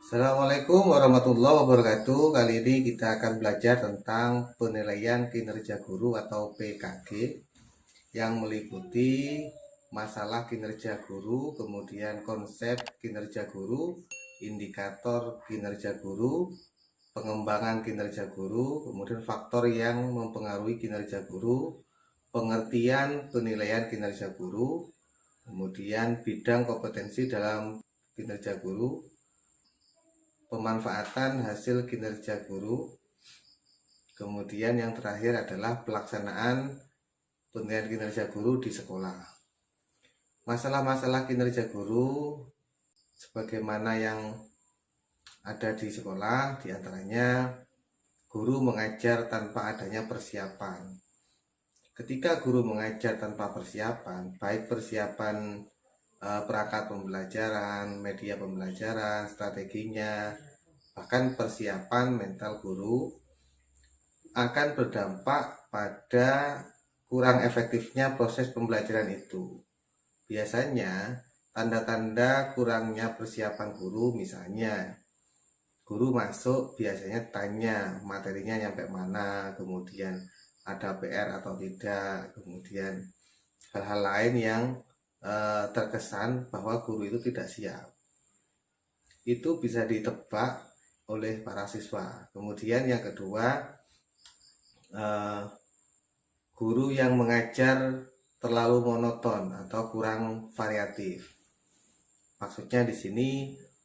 Assalamualaikum warahmatullahi wabarakatuh. Kali ini kita akan belajar tentang penilaian kinerja guru atau PKG yang meliputi masalah kinerja guru, kemudian konsep kinerja guru, indikator kinerja guru, pengembangan kinerja guru, kemudian faktor yang mempengaruhi kinerja guru, pengertian penilaian kinerja guru, kemudian bidang kompetensi dalam kinerja guru, pemanfaatan hasil kinerja guru, kemudian yang terakhir adalah pelaksanaan penilaian kinerja guru di sekolah. Masalah-masalah kinerja guru sebagaimana yang ada di sekolah, diantaranya guru mengajar tanpa adanya persiapan. Ketika guru mengajar tanpa persiapan, baik persiapan perangkat pembelajaran, media pembelajaran, strateginya, bahkan persiapan mental guru, akan berdampak pada kurang efektifnya proses pembelajaran itu. Biasanya tanda-tanda kurangnya persiapan guru, misalnya guru masuk biasanya tanya materinya nyampe mana, kemudian ada PR atau tidak, kemudian hal-hal lain yang terkesan bahwa guru itu tidak siap. Itu bisa ditebak oleh para siswa. Kemudian yang kedua, guru yang mengajar terlalu monoton atau kurang variatif. Maksudnya di sini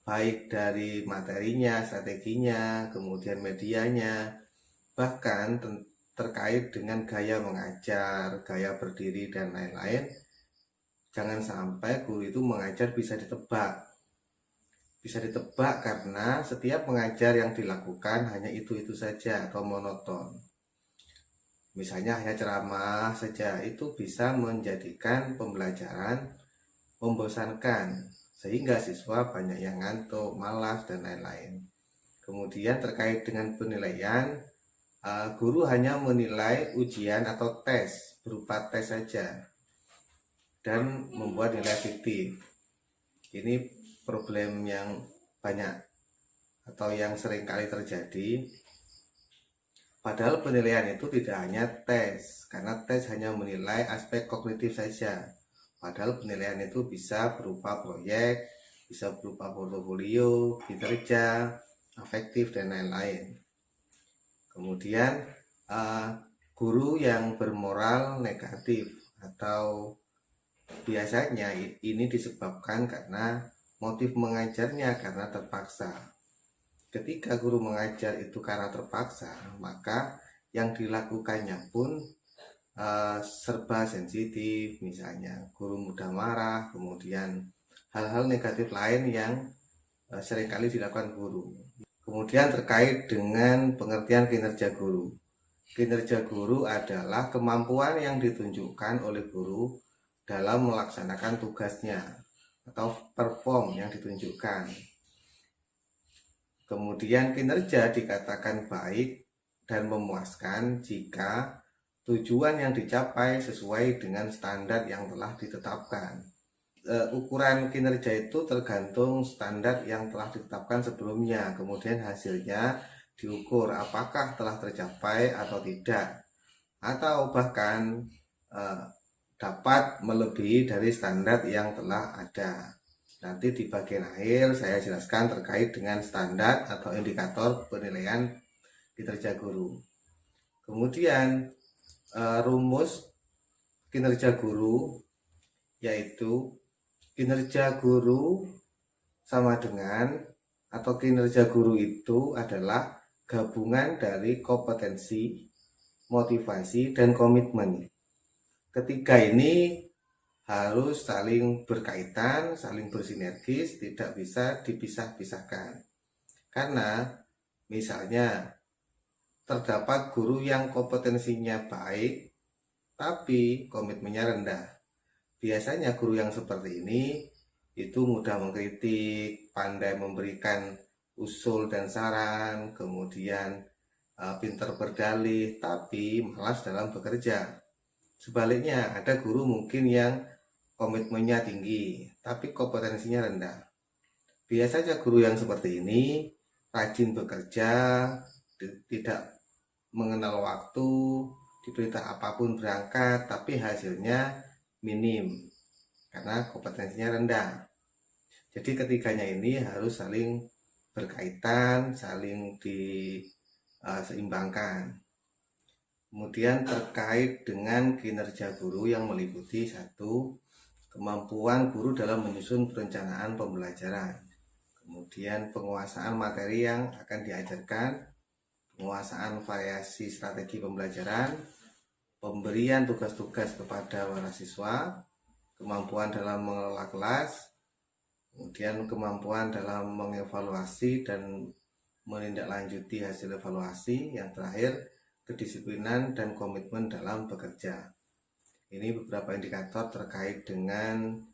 baik dari materinya, strateginya, kemudian medianya, bahkan terkait dengan gaya mengajar, gaya berdiri dan lain-lain. Jangan sampai guru itu mengajar bisa ditebak. Bisa ditebak karena setiap mengajar yang dilakukan hanya itu-itu saja atau monoton. Misalnya hanya ceramah saja, itu bisa menjadikan pembelajaran membosankan, sehingga siswa banyak yang ngantuk, malas, dan lain-lain. Kemudian terkait dengan penilaian, guru hanya menilai ujian atau tes, berupa tes saja, dan membuat nilai fiktif. Ini problem yang banyak atau yang sering kali terjadi. Padahal penilaian itu tidak hanya tes, karena tes hanya menilai aspek kognitif saja. Padahal penilaian itu bisa berupa proyek, bisa berupa portofolio, kinerja, afektif, dan lain-lain. Kemudian guru yang bermoral negatif atau biasanya ini disebabkan karena motif mengajarnya karena terpaksa. Ketika guru mengajar itu karena terpaksa, maka yang dilakukannya pun serba sensitif, misalnya guru mudah marah, kemudian hal-hal negatif lain yang seringkali dilakukan guru. Kemudian terkait dengan pengertian kinerja guru. Kinerja guru adalah kemampuan yang ditunjukkan oleh guru dalam melaksanakan tugasnya atau perform yang ditunjukkan. Kemudian kinerja dikatakan baik dan memuaskan jika tujuan yang dicapai sesuai dengan standar yang telah ditetapkan. Ukuran kinerja itu tergantung standar yang telah ditetapkan sebelumnya, kemudian hasilnya diukur apakah telah tercapai atau tidak, atau bahkan dapat melebihi dari standar yang telah ada. Nanti di bagian akhir saya jelaskan terkait dengan standar atau indikator penilaian kinerja guru. Kemudian rumus kinerja guru yaitu kinerja guru sama dengan atau kinerja guru itu adalah gabungan dari kompetensi, motivasi, dan komitmen. Ketiga ini harus saling berkaitan, saling bersinergis, tidak bisa dipisah-pisahkan. Karena misalnya terdapat guru yang kompetensinya baik tapi komitmennya rendah. Biasanya guru yang seperti ini itu mudah mengkritik, pandai memberikan usul dan saran, kemudian pintar berdalih, tapi malas dalam bekerja. Sebaliknya, ada guru mungkin yang komitmennya tinggi, tapi kompetensinya rendah. Biasanya guru yang seperti ini rajin bekerja, tidak mengenal waktu, diperintah apapun berangkat, tapi hasilnya minim karena kompetensinya rendah. Jadi ketiganya ini harus saling berkaitan, saling diseimbangkan. Kemudian terkait dengan kinerja guru yang meliputi satu, kemampuan guru dalam menyusun perencanaan pembelajaran. Kemudian penguasaan materi yang akan diajarkan, penguasaan variasi strategi pembelajaran, pemberian tugas-tugas kepada para siswa, kemampuan dalam mengelola kelas, kemudian kemampuan dalam mengevaluasi dan menindaklanjuti hasil evaluasi, yang terakhir kedisiplinan dan komitmen dalam bekerja. Ini beberapa indikator terkait dengan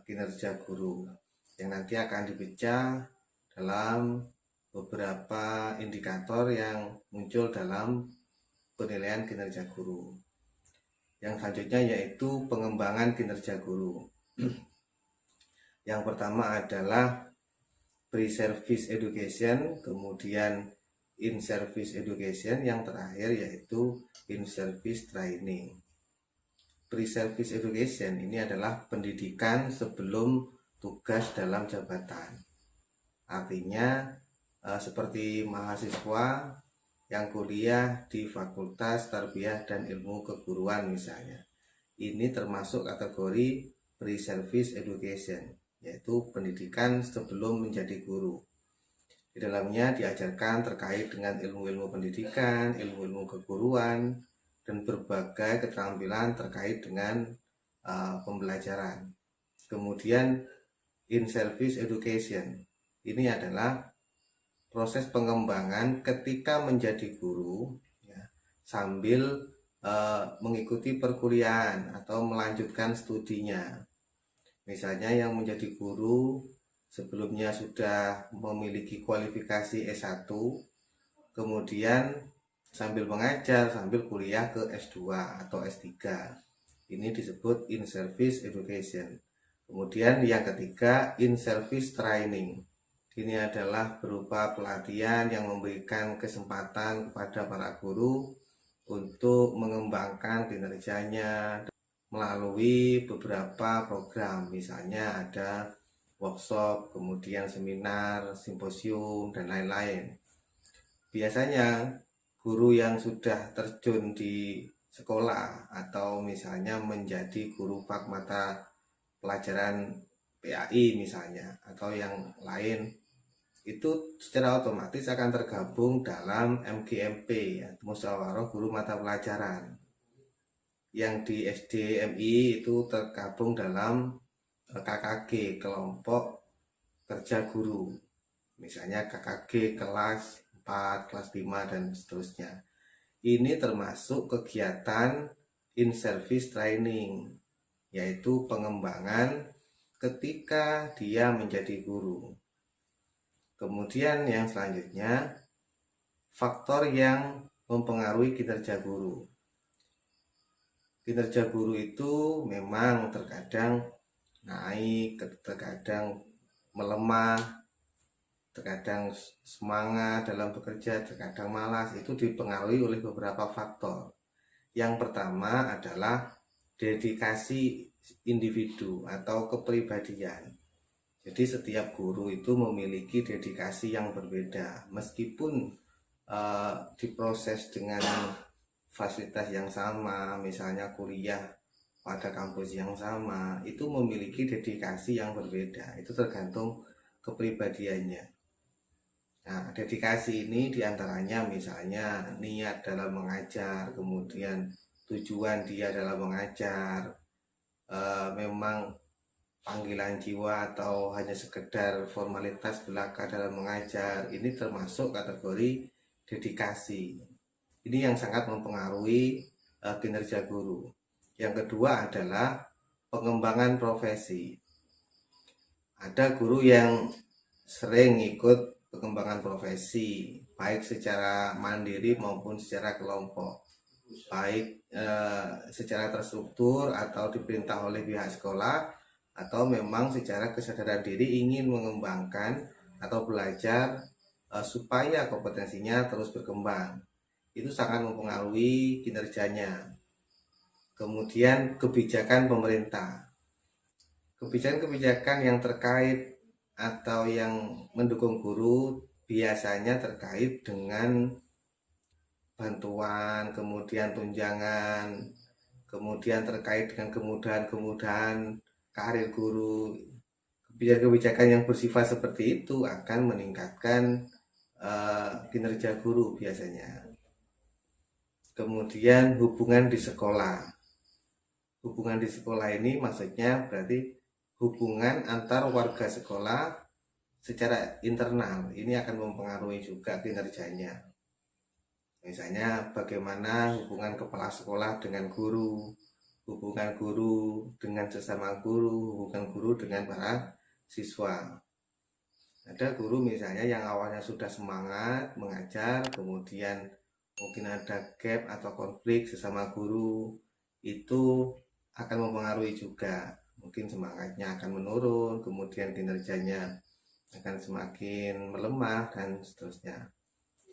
kinerja guru yang nanti akan dipecah dalam beberapa indikator yang muncul dalam penilaian kinerja guru. Yang selanjutnya yaitu pengembangan kinerja guru. Yang pertama adalah pre-service education, kemudian in-service education, yang terakhir yaitu in-service training. Pre-service education ini adalah pendidikan sebelum tugas dalam jabatan. Artinya seperti mahasiswa yang kuliah di Fakultas Tarbiyah dan Ilmu Keguruan misalnya. Ini termasuk kategori pre-service education, yaitu pendidikan sebelum menjadi guru. Di dalamnya diajarkan terkait dengan ilmu-ilmu pendidikan, ilmu-ilmu keguruan, dan berbagai keterampilan terkait dengan pembelajaran. Kemudian in-service education, ini adalah proses pengembangan ketika menjadi guru ya, sambil mengikuti perkuliahan atau melanjutkan studinya. Misalnya yang menjadi guru sebelumnya sudah memiliki kualifikasi S1, kemudian sambil mengajar, sambil kuliah ke S2 atau S3. Ini disebut in-service education. Kemudian yang ketiga, in-service training. Ini adalah berupa pelatihan yang memberikan kesempatan kepada para guru untuk mengembangkan kinerjanya melalui beberapa program. Misalnya ada workshop, kemudian seminar, simposium, dan lain-lain. Biasanya guru yang sudah terjun di sekolah atau misalnya menjadi guru Pak mata pelajaran PAI misalnya atau yang lain, itu secara otomatis akan tergabung dalam MGMP, ya, Musyawarah Guru Mata Pelajaran. Yang di SDMI itu tergabung dalam KKG, kelompok kerja guru, misalnya KKG kelas 4, kelas 5, dan seterusnya. Ini termasuk kegiatan in-service training, yaitu pengembangan ketika dia menjadi guru. Kemudian yang selanjutnya, faktor yang mempengaruhi kinerja guru. Kinerja guru itu memang terkadang naik, terkadang melemah, terkadang semangat dalam bekerja, terkadang malas. Itu dipengaruhi oleh beberapa faktor. Yang pertama adalah dedikasi individu atau kepribadian. Jadi setiap guru itu memiliki dedikasi yang berbeda, meskipun diproses dengan fasilitas yang sama, misalnya kuliah pada kampus yang sama, itu memiliki dedikasi yang berbeda. Itu tergantung kepribadiannya. Nah, dedikasi ini diantaranya misalnya niat dalam mengajar, kemudian tujuan dia dalam mengajar, memang panggilan jiwa atau hanya sekedar formalitas belaka dalam mengajar. Ini termasuk kategori dedikasi. Ini yang sangat mempengaruhi kinerja guru. Yang kedua adalah pengembangan profesi. Ada guru yang sering ikut pengembangan profesi, baik secara mandiri maupun secara kelompok, baik secara terstruktur atau diperintah oleh pihak sekolah atau memang secara kesadaran diri ingin mengembangkan atau belajar supaya kompetensinya terus berkembang. Itu sangat mempengaruhi kinerjanya. Kemudian kebijakan pemerintah. Kebijakan-kebijakan yang terkait atau yang mendukung guru biasanya terkait dengan bantuan, kemudian tunjangan, kemudian terkait dengan kemudahan-kemudahan karir guru. Kebijakan-kebijakan yang bersifat seperti itu akan meningkatkan kinerja guru biasanya. Kemudian hubungan di sekolah. Hubungan di sekolah ini maksudnya berarti hubungan antar warga sekolah secara internal. Ini akan mempengaruhi juga kinerjanya. Misalnya bagaimana hubungan kepala sekolah dengan guru, hubungan guru dengan sesama guru, hubungan guru dengan para siswa. Ada guru misalnya yang awalnya sudah semangat mengajar, kemudian mungkin ada gap atau konflik sesama guru, itu akan mempengaruhi juga. Mungkin semangatnya akan menurun, kemudian kinerjanya akan semakin melemah, dan seterusnya.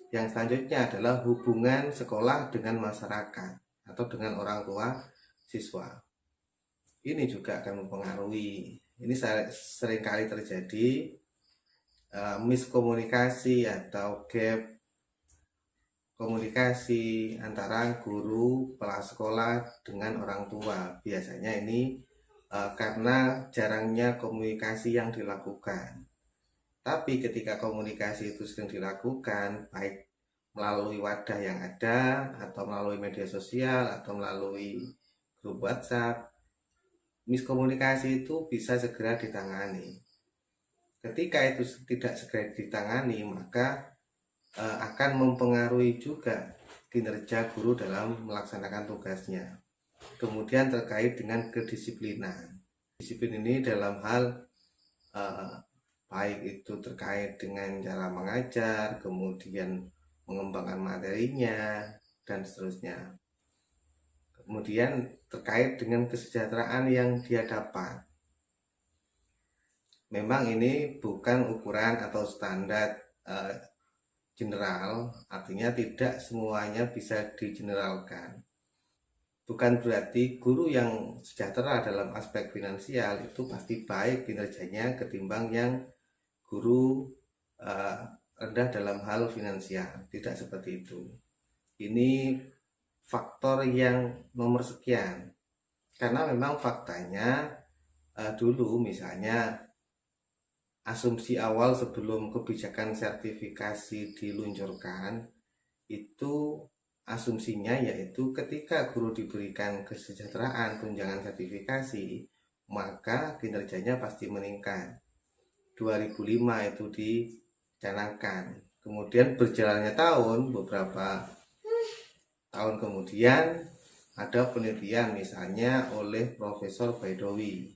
Yang selanjutnya adalah hubungan sekolah dengan masyarakat atau dengan orang tua siswa. Ini juga akan mempengaruhi. Ini seringkali terjadi miskomunikasi atau gap komunikasi antara guru, kepala sekolah dengan orang tua. Biasanya ini karena jarangnya komunikasi yang dilakukan. Tapi ketika komunikasi itu sering dilakukan, baik melalui wadah yang ada, atau melalui media sosial, atau melalui grup WhatsApp, miskomunikasi itu bisa segera ditangani. Ketika itu tidak segera ditangani, maka akan mempengaruhi juga kinerja guru dalam melaksanakan tugasnya. Kemudian terkait dengan kedisiplinan. Disiplin ini dalam hal baik itu terkait dengan cara mengajar, kemudian mengembangkan materinya, dan seterusnya. Kemudian terkait dengan kesejahteraan yang dia dapat. Memang ini bukan ukuran atau standar general, artinya tidak semuanya bisa digeneralkan. Bukan berarti guru yang sejahtera dalam aspek finansial itu pasti baik kinerjanya ketimbang yang guru rendah dalam hal finansial. Tidak seperti itu. Ini faktor yang nomor sekian. Karena memang faktanya dulu misalnya asumsi awal sebelum kebijakan sertifikasi diluncurkan itu asumsinya yaitu ketika guru diberikan kesejahteraan tunjangan sertifikasi maka kinerjanya pasti meningkat. 2005 itu dicanangkan. Kemudian berjalannya tahun, beberapa tahun kemudian ada penelitian misalnya oleh Profesor Baidowi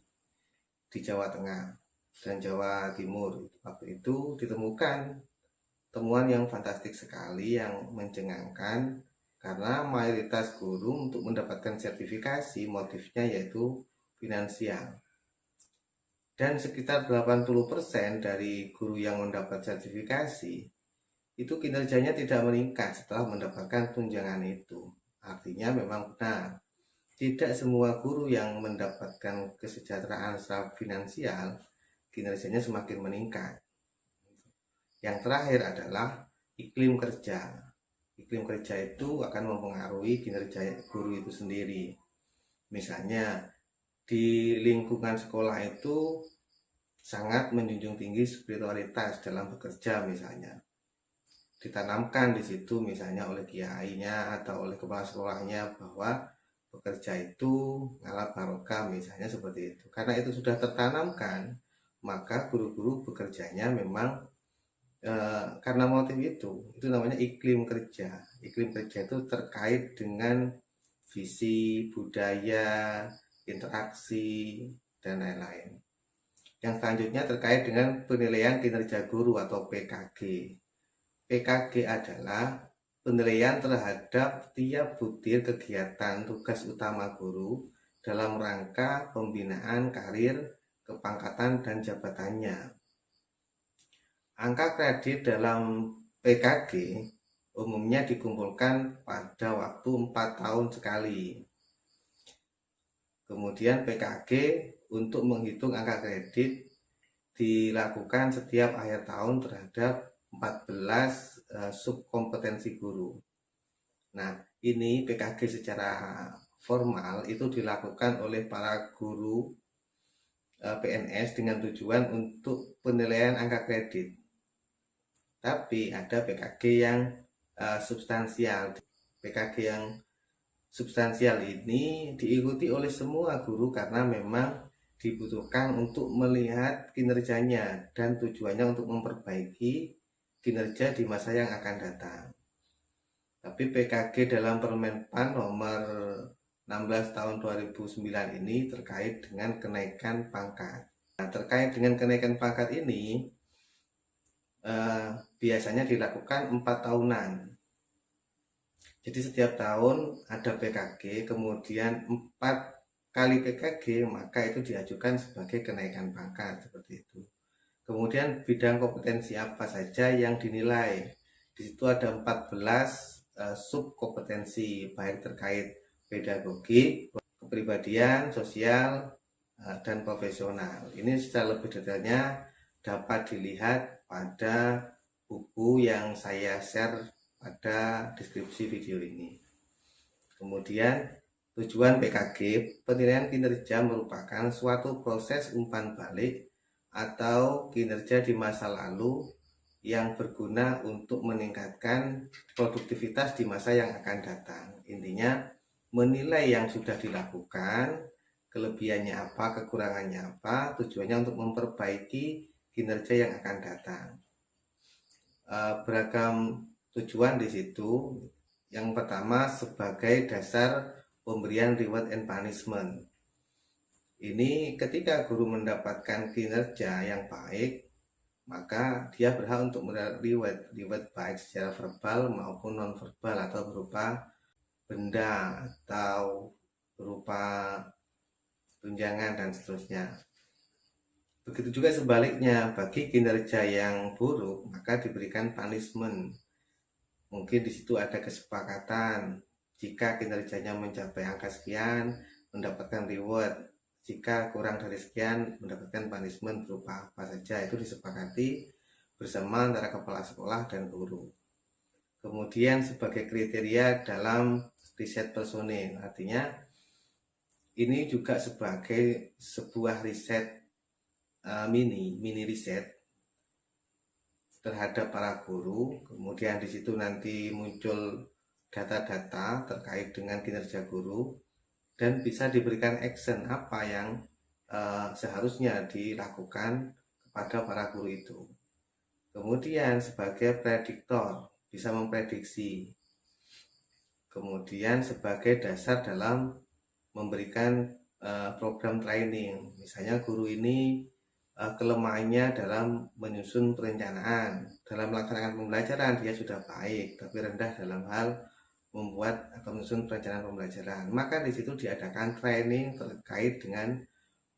di Jawa Tengah dan Jawa Timur. Waktu itu ditemukan temuan yang fantastik sekali, yang mencengangkan, karena mayoritas guru untuk mendapatkan sertifikasi motifnya yaitu finansial. Dan sekitar 80% dari guru yang mendapat sertifikasi itu kinerjanya tidak meningkat setelah mendapatkan tunjangan itu. Artinya memang benar, tidak semua guru yang mendapatkan kesejahteraan secara finansial kinerjanya semakin meningkat. Yang terakhir adalah iklim kerja. Iklim kerja itu akan mempengaruhi kinerja guru itu sendiri. Misalnya di lingkungan sekolah itu sangat menjunjung tinggi spiritualitas dalam bekerja misalnya. Ditanamkan di situ misalnya oleh kiainya atau oleh kepala sekolahnya bahwa bekerja itu ngalah barokah misalnya seperti itu. Karena itu sudah tertanamkan, maka guru-guru bekerjanya memang karena motif itu namanya iklim kerja. Iklim kerja itu terkait dengan visi, budaya, interaksi, dan lain-lain. Yang selanjutnya terkait dengan penilaian kinerja guru atau PKG. PKG adalah penilaian terhadap tiap butir kegiatan tugas utama guru dalam rangka pembinaan karir, kepangkatan dan jabatannya. Angka kredit dalam PKG umumnya dikumpulkan pada waktu 4 tahun sekali. Kemudian PKG untuk menghitung angka kredit dilakukan setiap akhir tahun terhadap 14 subkompetensi guru. Nah, ini PKG secara formal itu dilakukan oleh para guru PNS dengan tujuan untuk penilaian angka kredit. Tapi ada PKG yang substansial. PKG yang substansial ini diikuti oleh semua guru karena memang dibutuhkan untuk melihat kinerjanya dan tujuannya untuk memperbaiki kinerja di masa yang akan datang. Tapi PKG dalam Permenpan nomor 16 tahun 2009 ini terkait dengan kenaikan pangkat. Nah, terkait dengan kenaikan pangkat ini biasanya dilakukan 4 tahunan. Jadi setiap tahun ada PKG, kemudian 4 kali PKG, maka itu diajukan sebagai kenaikan pangkat seperti itu. Kemudian bidang kompetensi apa saja yang dinilai? Di situ ada 14 subkompetensi, baik terkait pedagogi, kepribadian, sosial, dan profesional. Ini secara lebih detailnya dapat dilihat pada buku yang saya share pada deskripsi video ini. Kemudian tujuan PKG, penilaian kinerja merupakan suatu proses umpan balik atau kinerja di masa lalu yang berguna untuk meningkatkan produktivitas di masa yang akan datang. Intinya menilai yang sudah dilakukan, kelebihannya apa, kekurangannya apa, tujuannya untuk memperbaiki kinerja yang akan datang. Beragam tujuan di situ. Yang pertama sebagai dasar pemberian reward and punishment. Ini ketika guru mendapatkan kinerja yang baik, maka dia berhak untuk reward baik secara verbal maupun non verbal atau berupa benda atau berupa tunjangan dan seterusnya. Begitu juga sebaliknya, bagi kinerja yang buruk maka diberikan punishment. Mungkin di situ ada kesepakatan, jika kinerjanya mencapai angka sekian mendapatkan reward, jika kurang dari sekian mendapatkan punishment berupa apa saja, itu disepakati bersama antara kepala sekolah dan guru. Kemudian sebagai kriteria dalam riset personil, artinya ini juga sebagai sebuah riset mini riset terhadap para guru. Kemudian di situ nanti muncul data-data terkait dengan kinerja guru dan bisa diberikan action apa yang seharusnya dilakukan kepada para guru itu. Kemudian sebagai prediktor, bisa memprediksi. Kemudian sebagai dasar dalam memberikan program training. Misalnya guru ini kelemahannya dalam menyusun perencanaan, dalam melaksanakan pembelajaran dia sudah baik, tapi rendah dalam hal membuat atau menyusun perencanaan pembelajaran. Maka di situ diadakan training terkait dengan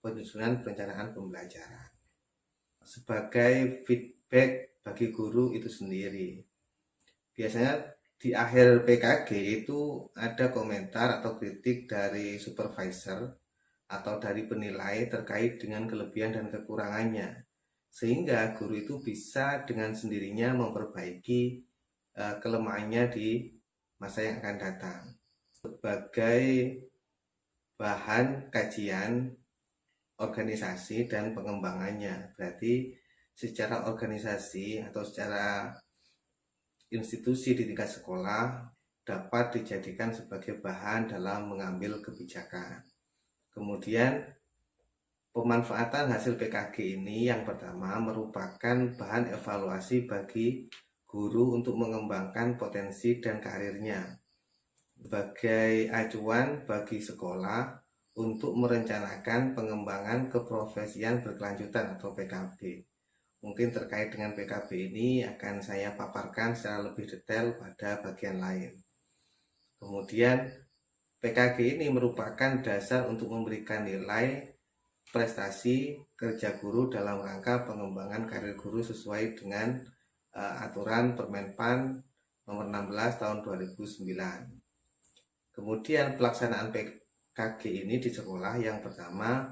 penyusunan perencanaan pembelajaran sebagai feedback bagi guru itu sendiri. Biasanya di akhir PKG itu ada komentar atau kritik dari supervisor atau dari penilai terkait dengan kelebihan dan kekurangannya, sehingga guru itu bisa dengan sendirinya memperbaiki kelemahannya di masa yang akan datang. Sebagai bahan kajian organisasi dan pengembangannya, berarti secara organisasi atau secara institusi di tingkat sekolah dapat dijadikan sebagai bahan dalam mengambil kebijakan. Kemudian pemanfaatan hasil PKG ini yang pertama merupakan bahan evaluasi bagi guru untuk mengembangkan potensi dan karirnya, sebagai acuan bagi sekolah untuk merencanakan pengembangan keprofesian berkelanjutan atau PKB. Mungkin terkait dengan PKB ini akan saya paparkan secara lebih detail pada bagian lain. Kemudian PKG ini merupakan dasar untuk memberikan nilai prestasi kerja guru dalam rangka pengembangan karir guru sesuai dengan aturan Permenpan nomor 16 tahun 2009. Kemudian pelaksanaan PKG ini di sekolah, yang pertama,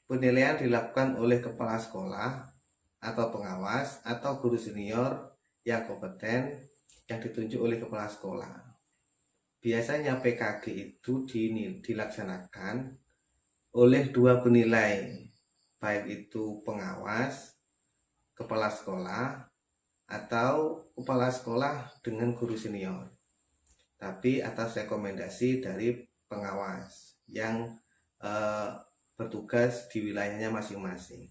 penilaian dilakukan oleh kepala sekolah atau pengawas atau guru senior yang kompeten yang ditunjuk oleh kepala sekolah. Biasanya PKG itu dilaksanakan oleh dua penilai, baik itu pengawas, kepala sekolah, atau kepala sekolah dengan guru senior, tapi atas rekomendasi dari pengawas yang bertugas di wilayahnya masing-masing.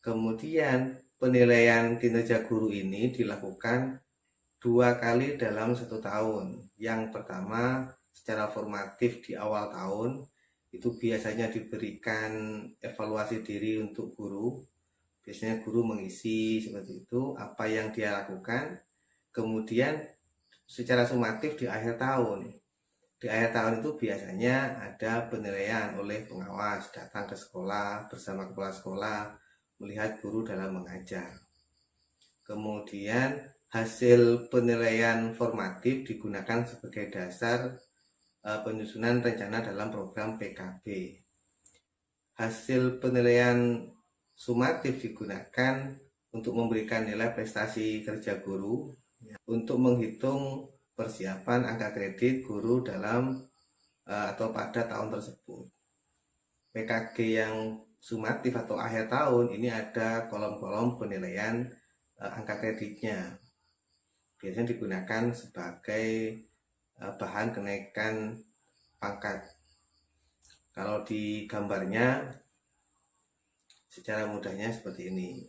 Kemudian penilaian kinerja guru ini dilakukan 2 kali dalam 1 tahun. Yang pertama secara formatif di awal tahun, itu biasanya diberikan evaluasi diri untuk guru. Biasanya guru mengisi seperti itu apa yang dia lakukan. Kemudian secara sumatif di akhir tahun. Di akhir tahun itu biasanya ada penilaian oleh pengawas, datang ke sekolah bersama kepala sekolah, melihat guru dalam mengajar. Kemudian hasil penilaian formatif digunakan sebagai dasar penyusunan rencana dalam program PKB. Hasil penilaian sumatif digunakan untuk memberikan nilai prestasi kerja guru, untuk menghitung persiapan angka kredit guru dalam atau pada tahun tersebut. PKG yang sumatif atau akhir tahun ini ada kolom-kolom penilaian angka kreditnya. Biasanya digunakan sebagai bahan kenaikan pangkat. Kalau di gambarnya secara mudahnya seperti ini.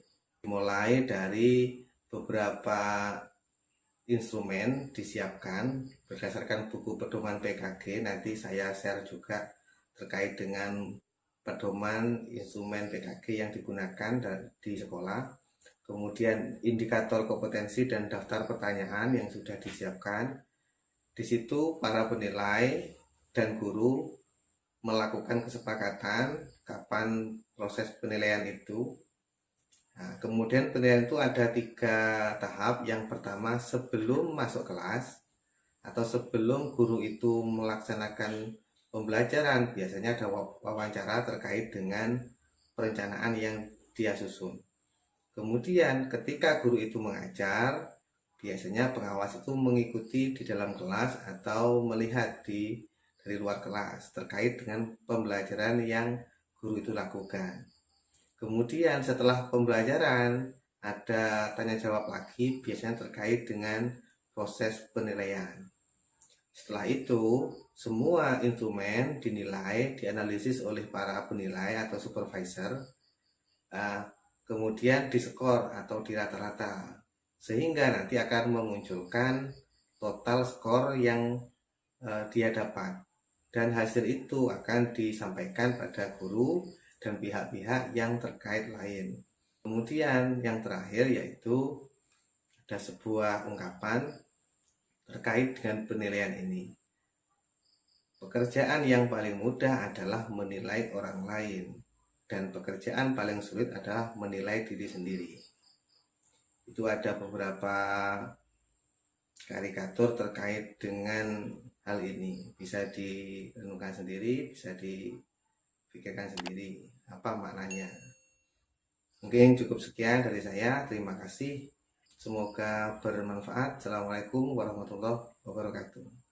Mulai dari beberapa instrumen disiapkan berdasarkan buku pedoman PKG, nanti saya share juga terkait dengan pedoman instrumen PKG yang digunakan di sekolah. Kemudian indikator kompetensi dan daftar pertanyaan yang sudah disiapkan. Di situ para penilai dan guru melakukan kesepakatan kapan proses penilaian itu. Nah, kemudian penilaian itu ada 3 tahap. Yang pertama sebelum masuk kelas atau sebelum guru itu melaksanakan pembelajaran, biasanya ada wawancara terkait dengan perencanaan yang dia susun. Kemudian ketika guru itu mengajar, biasanya pengawas itu mengikuti di dalam kelas atau melihat dari luar kelas terkait dengan pembelajaran yang guru itu lakukan. Kemudian setelah pembelajaran ada tanya jawab lagi, biasanya terkait dengan proses penilaian. Setelah itu semua instrumen dinilai, dianalisis oleh para penilai atau supervisor, kemudian diskor atau dirata-rata, sehingga nanti akan memunculkan total skor yang dia dapat, dan hasil itu akan disampaikan pada guru dan pihak-pihak yang terkait lain. Kemudian yang terakhir yaitu ada sebuah ungkapan terkait dengan penilaian ini. Pekerjaan yang paling mudah adalah menilai orang lain, dan pekerjaan paling sulit adalah menilai diri sendiri. Itu ada beberapa karikatur terkait dengan hal ini. Bisa direnungkan sendiri, bisa dipikirkan sendiri apa maknanya. Mungkin cukup sekian dari saya. Terima kasih. Semoga bermanfaat. Assalamualaikum warahmatullahi wabarakatuh.